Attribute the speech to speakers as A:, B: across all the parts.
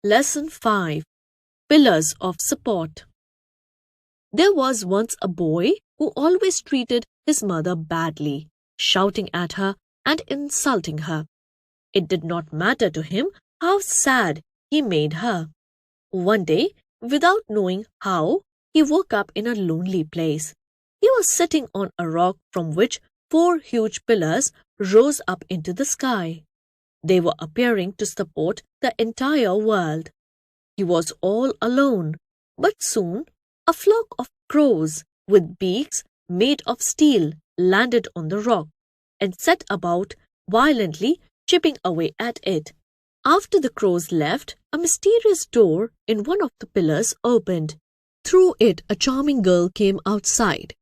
A: Lesson 5. Pillars of Support. There was once a boy who always treated his mother badly, shouting at her and insulting her. It did not matter to him how sad he made her. One day, without knowing how, he woke up in a lonely place. He was sitting on a rock from which 4 huge pillars rose up into the sky. They were appearing to support the entire world. He was all alone, but soon a flock of crows with beaks made of steel landed on the rock and set about violently chipping away at it. After the crows left, a mysterious door in one of the pillars opened. Through it, a charming girl came outside.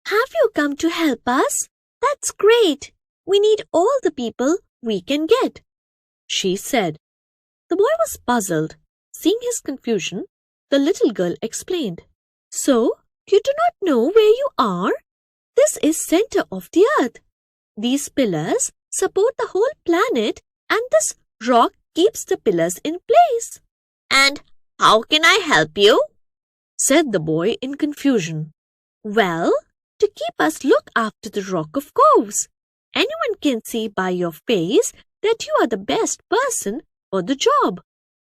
B: "Have you come to help us? That's great. We need all the people we can get,"
A: she said. The boy was puzzled. Seeing his confusion, the little girl explained. "So, you do not know where you are? This is center of the earth. These pillars support the whole planet and this rock keeps the pillars in place."
B: "And how can I help you?"
A: said the boy in confusion.
B: "Well, to keep us look after the rock, of course. Anyone can see by your face that you are the best person for the job,"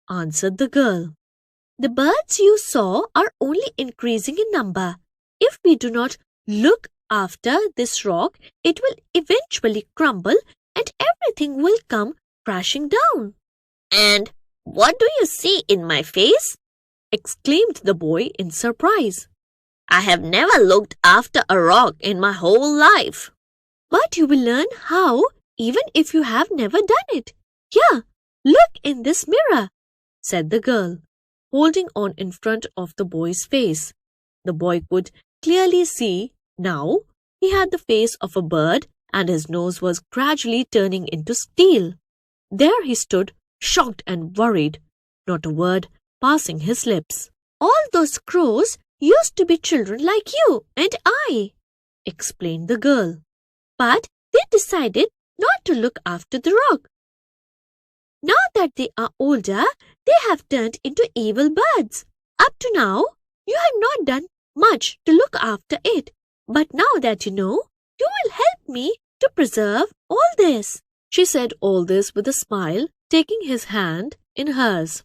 B: answered the girl. "The birds you saw are only increasing in number. If we do not look after this rock, it will eventually crumble and everything will come crashing down." "And what do you see in my face?" exclaimed the boy in surprise. "I have never looked after a rock in my whole life." "But you will learn how, even if you have never done it. Here, look in this mirror," said the girl, holding on in front of the boy's face. The boy could clearly see now he had the face of a bird and his nose was gradually turning into steel. There he stood, shocked and worried, not a word passing his lips. "All those crows used to be children like you and I," explained the girl. "But they decided not to look after the rock. Now that they are older, they have turned into evil birds. Up to now, you have not done much to look after it. But now that you know, you will help me to preserve all this."
A: She said all this with a smile, taking his hand in hers.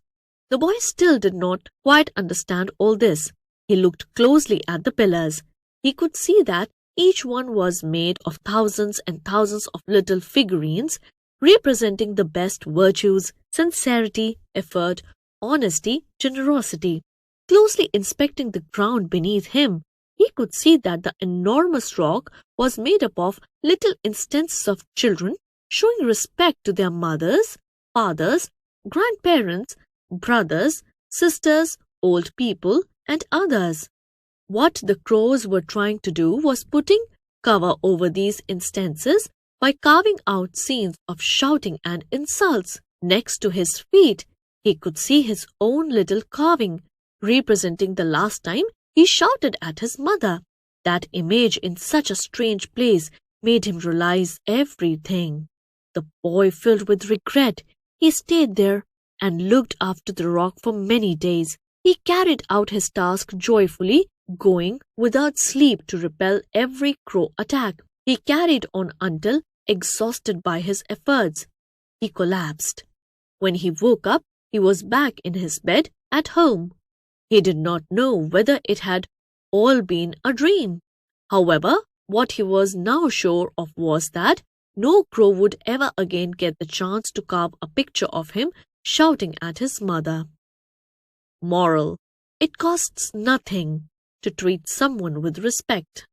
A: The boy still did not quite understand all this. He looked closely at the pillars. He could see that each one was made of thousands and thousands of little figurines representing the best virtues, sincerity, effort, honesty, generosity. Closely inspecting the ground beneath him, he could see that the enormous rock was made up of little instances of children showing respect to their mothers, fathers, grandparents, brothers, sisters, old people, and others. What the crows were trying to do was putting cover over these instances by carving out scenes of shouting and insults. Next to his feet, he could see his own little carving, representing the last time he shouted at his mother. That image in such a strange place made him realize everything. The boy filled with regret. He stayed there and looked after the rock for many days. He carried out his task joyfully, going without sleep to repel every crow attack. He carried on until, exhausted by his efforts, he collapsed. When he woke up, he was back in his bed at home. He did not know whether it had all been a dream. However, what he was now sure of was that no crow would ever again get the chance to carve a picture of him shouting at his mother. Moral: it costs nothing to treat someone with respect.